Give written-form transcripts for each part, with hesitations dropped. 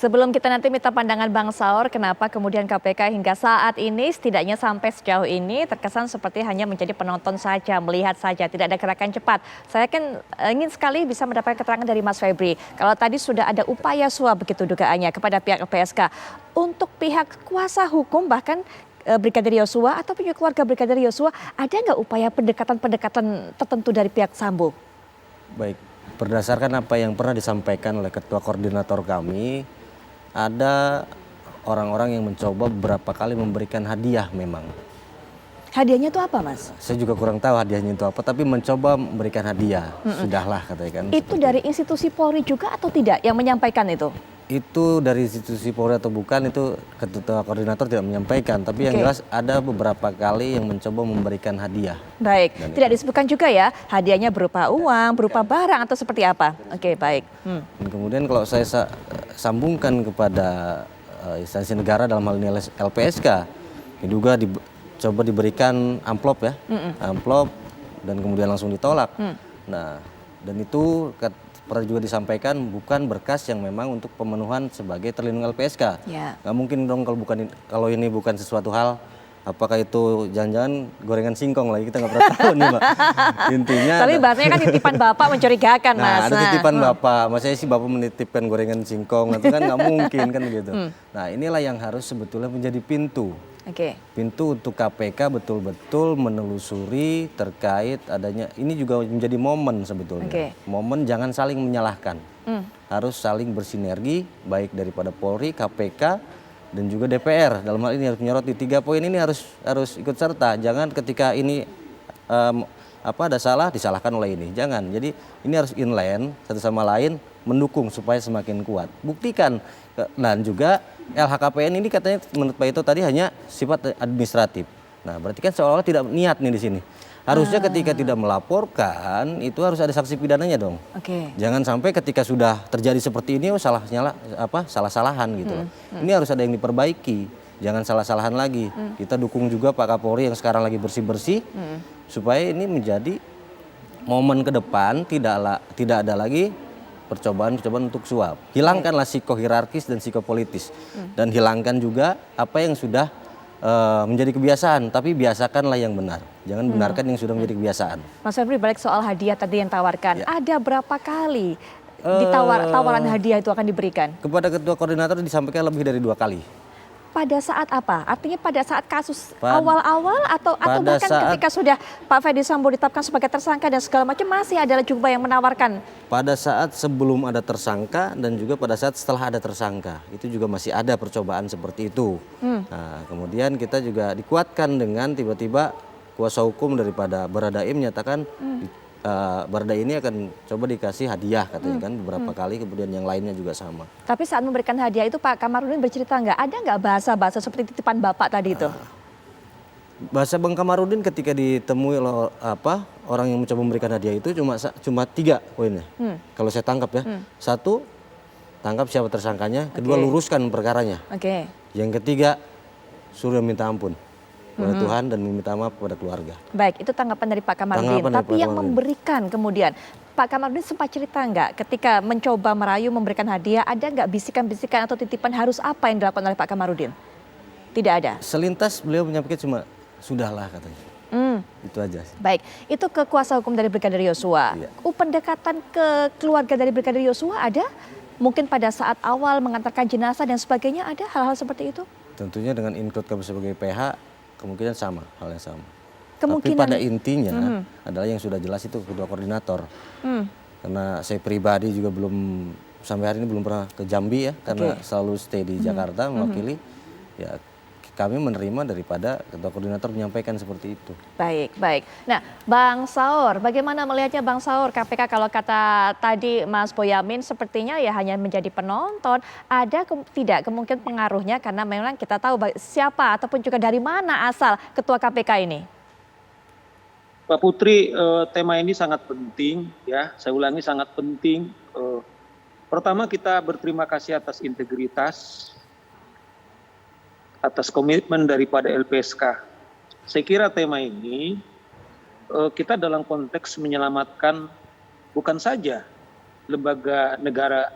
Sebelum kita nanti minta pandangan Bang Saur, kenapa kemudian KPK hingga saat ini setidaknya sampai sejauh ini terkesan seperti hanya menjadi penonton saja, melihat saja, tidak ada gerakan cepat. Saya kan ingin sekali bisa mendapatkan keterangan dari Mas Febri. Kalau tadi sudah ada upaya suap begitu dugaannya kepada pihak LPSK. Untuk pihak kuasa hukum bahkan Brigadir Yosua atau punya keluarga Brigadir Yosua, ada nggak upaya pendekatan-pendekatan tertentu dari pihak Sambo? Baik, berdasarkan apa yang pernah disampaikan oleh Ketua Koordinator kami, ada orang-orang yang mencoba beberapa kali memberikan hadiah memang. Hadiahnya itu apa, Mas? Saya juga kurang tahu hadiahnya itu apa, tapi mencoba memberikan hadiah. Sudahlah katanya kan. Itu dari institusi Polri juga atau tidak yang menyampaikan itu? Itu dari institusi Polri atau bukan itu Ketua Koordinator tidak menyampaikan, tapi yang jelas ada beberapa kali yang mencoba memberikan hadiah. Baik, tidak disebutkan juga ya hadiahnya berupa uang, berupa barang atau seperti apa? Oke, baik. Dan kemudian kalau saya sambungkan kepada instansi negara dalam hal ini LPSK, ini juga coba diberikan amplop ya, amplop dan kemudian langsung ditolak. Nah, dan itu pernah juga disampaikan bukan berkas yang memang untuk pemenuhan sebagai terlindung LPSK. Nggak mungkin dong kalau ini bukan sesuatu hal, apakah itu jangan-jangan gorengan singkong lagi, kita nggak pernah tahu nih Mbak. Intinya. Tapi bahasanya kan titipan Bapak mencurigakan Mas. Nah ada titipan Bapak, maksudnya sih Bapak menitipkan gorengan singkong, itu kan nggak mungkin kan gitu. Nah inilah yang harus sebetulnya menjadi pintu. Pintu untuk KPK betul-betul menelusuri terkait adanya, ini juga menjadi momen sebetulnya. Momen jangan saling menyalahkan, harus saling bersinergi baik daripada Polri, KPK, dan juga DPR. Dalam hal ini harus menyoroti 3 poin ini harus ikut serta. Jangan ketika ini ada salah disalahkan oleh ini, jangan. Jadi ini harus inline satu sama lain, mendukung supaya semakin kuat. Buktikan. Dan juga LHKPN ini katanya menurut Pak Ito tadi hanya sifat administratif. Nah berarti kan seolah-olah tidak niat nih di sini. Harusnya ketika tidak melaporkan itu harus ada sanksi pidananya dong. Jangan sampai ketika sudah terjadi seperti ini salah-salahan gitu. Ini harus ada yang diperbaiki. Jangan salah-salahan lagi. Kita dukung juga Pak Kapolri yang sekarang lagi bersih-bersih supaya ini menjadi momen ke depan tidak ada lagi percobaan-percobaan untuk suap. Hilangkanlah psikohierarkis dan psikopolitis. Dan hilangkan juga apa yang sudah menjadi kebiasaan, tapi biasakanlah yang benar. Jangan benarkan yang sudah menjadi kebiasaan. Mas Febri, balik soal hadiah tadi yang tawarkan, ada berapa kali tawaran hadiah itu akan diberikan? Kepada Ketua Koordinator disampaikan lebih dari 2 kali. Pada saat apa? Artinya pada saat kasus awal-awal atau bahkan ketika sudah Pak Ferdy Sambo ditetapkan sebagai tersangka dan segala macam masih ada juga yang menawarkan? Pada saat sebelum ada tersangka dan juga pada saat setelah ada tersangka itu juga masih ada percobaan seperti itu. Nah, kemudian kita juga dikuatkan dengan tiba-tiba kuasa hukum daripada Baradae menyatakan Baradae ini akan coba dikasih hadiah katanya kan beberapa kali, kemudian yang lainnya juga sama. Tapi saat memberikan hadiah itu Pak Kamarudin bercerita ada nggak bahasa-bahasa seperti titipan Bapak tadi itu? Bahasa Bang Kamarudin ketika ditemui oleh orang yang mencoba memberikan hadiah itu cuma 3 poinnya. Kalau saya tangkap ya. 1, tangkap siapa tersangkanya. Kedua, luruskan perkaranya. Yang ketiga, suruh minta ampun kepada Tuhan dan meminta maaf kepada keluarga. Baik, itu tanggapan dari Pak Kamarudin. Tapi yang memberikan kemudian, Pak Kamarudin sempat cerita nggak ketika mencoba merayu memberikan hadiah, ada nggak bisikan-bisikan atau titipan harus apa yang dilakukan oleh Pak Kamarudin? Tidak ada? Selintas beliau menyampaikan cuma, sudahlah katanya. Itu aja. Baik, itu ke kuasa hukum dari Brigadir Yosua. Pendekatan ke keluarga dari Brigadir Yosua ada? Mungkin pada saat awal mengantarkan jenazah dan sebagainya, ada hal-hal seperti itu? Tentunya dengan include kami sebagai PH, kemungkinan sama, hal yang sama. Tapi pada intinya adalah yang sudah jelas itu Ketua Koordinator. Karena saya pribadi juga sampai hari ini belum pernah ke Jambi ya, karena selalu stay di Jakarta mewakili. Ya kami menerima daripada Ketua Koordinator menyampaikan seperti itu. Baik. Nah, Bang Saur, bagaimana melihatnya Bang Saur? KPK kalau kata tadi Mas Boyamin sepertinya ya hanya menjadi penonton. Ada tidak kemungkinan pengaruhnya karena memang kita tahu siapa ataupun juga dari mana asal Ketua KPK ini? Pak Putri, tema ini sangat penting ya. Saya ulangi sangat penting. Pertama kita berterima kasih atas integritas, atas komitmen daripada LPSK. Saya kira tema ini kita dalam konteks menyelamatkan bukan saja lembaga negara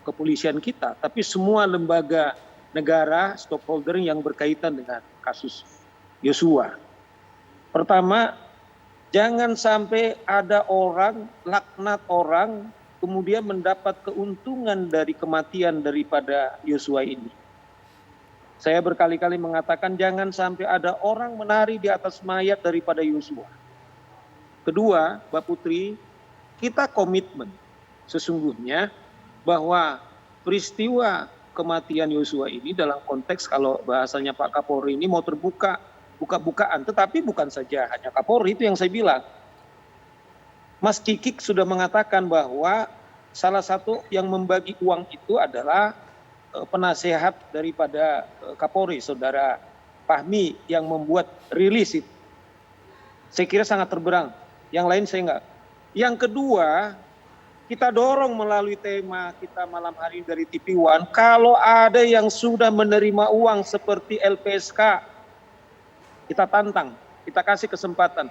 kepolisian kita, tapi semua lembaga negara, stakeholder yang berkaitan dengan kasus Yosua. Pertama, jangan sampai ada orang, laknat orang, kemudian mendapat keuntungan dari kematian daripada Yosua ini. Saya berkali-kali mengatakan jangan sampai ada orang menari di atas mayat daripada Yosua. Kedua, Mbak Putri, kita komitmen sesungguhnya bahwa peristiwa kematian Yosua ini dalam konteks kalau bahasanya Pak Kapolri ini mau terbuka, buka-bukaan. Tetapi bukan saja hanya Kapolri, itu yang saya bilang. Mas Kikik sudah mengatakan bahwa salah satu yang membagi uang itu adalah penasehat daripada Kapolri, Saudara Fahmi, yang membuat rilis itu. Saya kira sangat terberang. Yang lain saya enggak. Yang kedua, kita dorong melalui tema kita malam hari ini dari TV One, kalau ada yang sudah menerima uang seperti LPSK, kita tantang, kita kasih kesempatan.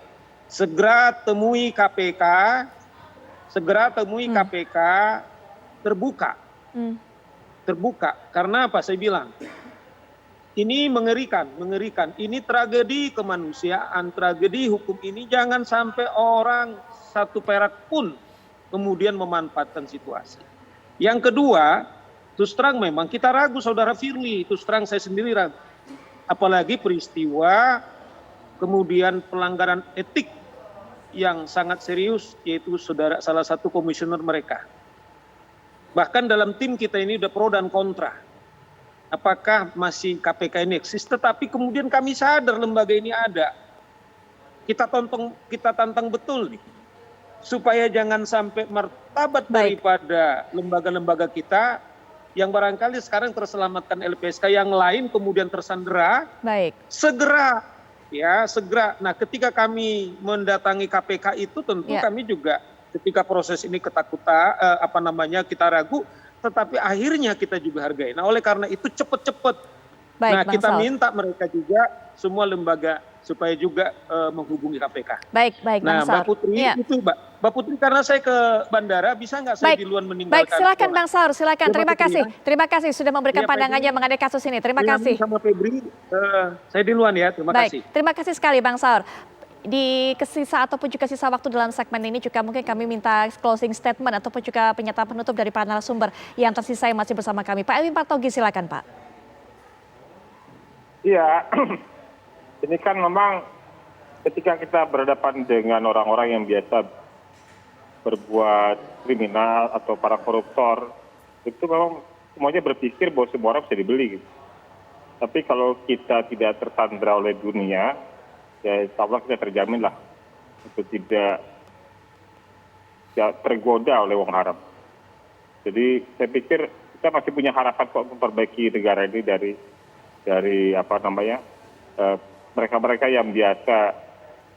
Segera temui KPK, terbuka. Terbuka. Karena apa saya bilang? Ini mengerikan. Ini tragedi kemanusiaan, tragedi hukum ini jangan sampai orang satu perak pun kemudian memanfaatkan situasi. Yang kedua, terus terang memang kita ragu Saudara Firly, terus terang saya sendiri ragu. Apalagi peristiwa kemudian pelanggaran etik yang sangat serius, yaitu salah satu komisioner mereka. Bahkan dalam tim kita ini udah pro dan kontra. Apakah masih KPK ini eksis? Tetapi kemudian kami sadar lembaga ini ada. Kita tantang betul nih. Supaya jangan sampai martabat daripada lembaga-lembaga kita yang barangkali sekarang terselamatkan LPSK, yang lain kemudian tersandera. Segera. Nah, ketika kami mendatangi KPK itu tentu kami juga ketika proses ini ketakutan, kita ragu, tetapi akhirnya kita juga hargai. Nah, oleh karena itu cepat-cepat. Nah, kita minta mereka juga semua lembaga supaya juga menghubungi KPK. Baik, nah, Mbak Putri, itu Mbak Putri, karena saya ke bandara, bisa nggak saya duluan meninggalkan? Baik, silakan Bang Saur, silakan. Terima kasih sudah memberikan pandangannya mengenai kasus ini. Terima kasih. Sama Febri, saya duluan ya. Terima kasih. Terima kasih sekali Bang Saur. Di sisa ataupun juga sisa waktu dalam segmen ini juga mungkin kami minta closing statement ataupun juga pernyataan penutup dari para narasumber yang tersisa yang masih bersama kami. Pak Elvin Partogi, silakan Pak. Iya, ini kan memang ketika kita berhadapan dengan orang-orang yang biasa berbuat kriminal atau para koruptor, itu memang semuanya berpikir bahwa semua orang bisa dibeli. Gitu. Tapi kalau kita tidak tersandra oleh dunia, ya insya Allah kita terjamin lah untuk tidak tergoda oleh uang haram. Jadi saya pikir kita masih punya harapan kok memperbaiki negara ini dari mereka-mereka yang biasa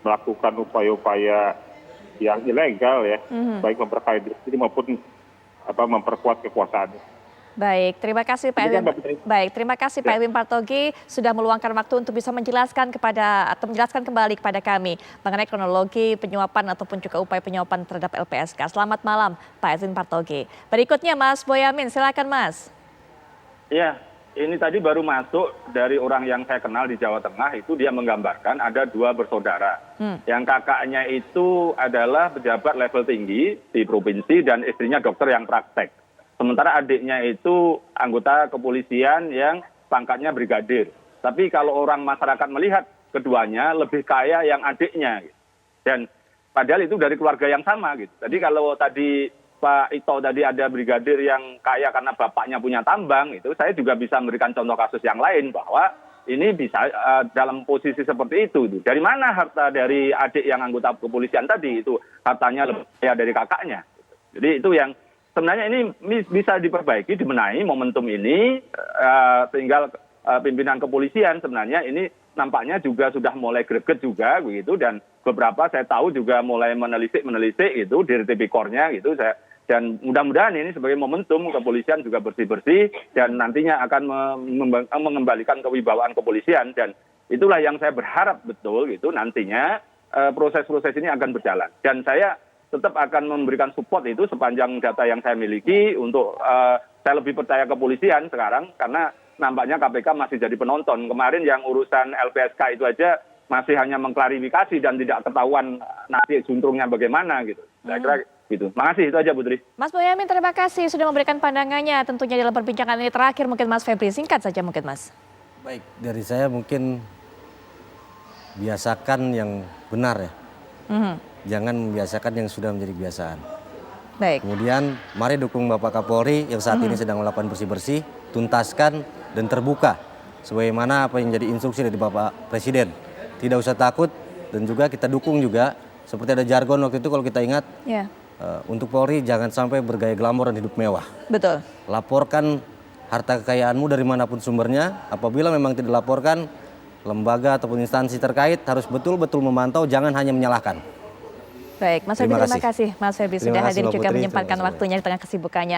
melakukan upaya-upaya yang ilegal ya, baik memperkaya diri maupun memperkuat kekuasaannya. Baik, terima kasih Pak Elvin. Baik, terima kasih Pak Elvin Partogi sudah meluangkan waktu untuk bisa menjelaskan kembali kepada kami mengenai kronologi penyuapan ataupun juga upaya penyuapan terhadap LPSK. Selamat malam Pak Elvin Partogi. Berikutnya Mas Boyamin, silakan Mas. Iya, ini tadi baru masuk dari orang yang saya kenal di Jawa Tengah, itu dia menggambarkan ada 2 bersaudara. Yang kakaknya itu adalah pejabat level tinggi di provinsi dan istrinya dokter yang praktek. Sementara adiknya itu anggota kepolisian yang pangkatnya brigadir. Tapi kalau orang masyarakat melihat keduanya lebih kaya yang adiknya. Dan padahal itu dari keluarga yang sama. Gitu. Jadi kalau tadi Pak Ito tadi ada brigadir yang kaya karena bapaknya punya tambang, itu saya juga bisa memberikan contoh kasus yang lain bahwa ini bisa dalam posisi seperti itu. Dari mana harta dari adik yang anggota kepolisian tadi itu hartanya lebih kaya dari kakaknya. Jadi itu yang sebenarnya ini bisa diperbaiki, dibenahi momentum ini, tinggal pimpinan kepolisian sebenarnya ini nampaknya juga sudah mulai greget juga begitu, dan beberapa saya tahu juga mulai menelisik itu di Tipikor-nya gitu. Dan mudah-mudahan ini sebagai momentum kepolisian juga bersih-bersih dan nantinya akan mengembalikan kewibawaan kepolisian, dan itulah yang saya berharap betul gitu nantinya proses-proses ini akan berjalan. Dan saya tetap akan memberikan support itu sepanjang data yang saya miliki untuk saya lebih percaya kepolisian sekarang karena nampaknya KPK masih jadi penonton. Kemarin yang urusan LPSK itu aja masih hanya mengklarifikasi dan tidak ketahuan nanti juntrungnya bagaimana gitu. Saya kira gitu. Makasih itu aja Putri. Mas Boyamin, terima kasih sudah memberikan pandangannya tentunya dalam perbincangan ini. Terakhir mungkin Mas Febri, singkat saja mungkin Mas. Baik, dari saya mungkin biasakan yang benar ya. Jangan membiasakan yang sudah menjadi kebiasaan. Baik. Kemudian mari dukung Bapak Kapolri yang saat ini sedang melakukan bersih-bersih, tuntaskan dan terbuka. Sebagaimana apa yang jadi instruksi dari Bapak Presiden. Tidak usah takut dan juga kita dukung juga. Seperti ada jargon waktu itu kalau kita ingat. Ya. Untuk Polri jangan sampai bergaya glamor dan hidup mewah. Betul. Laporkan harta kekayaanmu dari manapun sumbernya. Apabila memang tidak dilaporkan, lembaga ataupun instansi terkait harus betul-betul memantau, jangan hanya menyalahkan. Baik, Mas Febri, terima kasih. Mas Febri sudah Terima kasih, hadir Mbak juga Putri. menyempatkan Terima kasih, waktunya di tengah kesibukannya.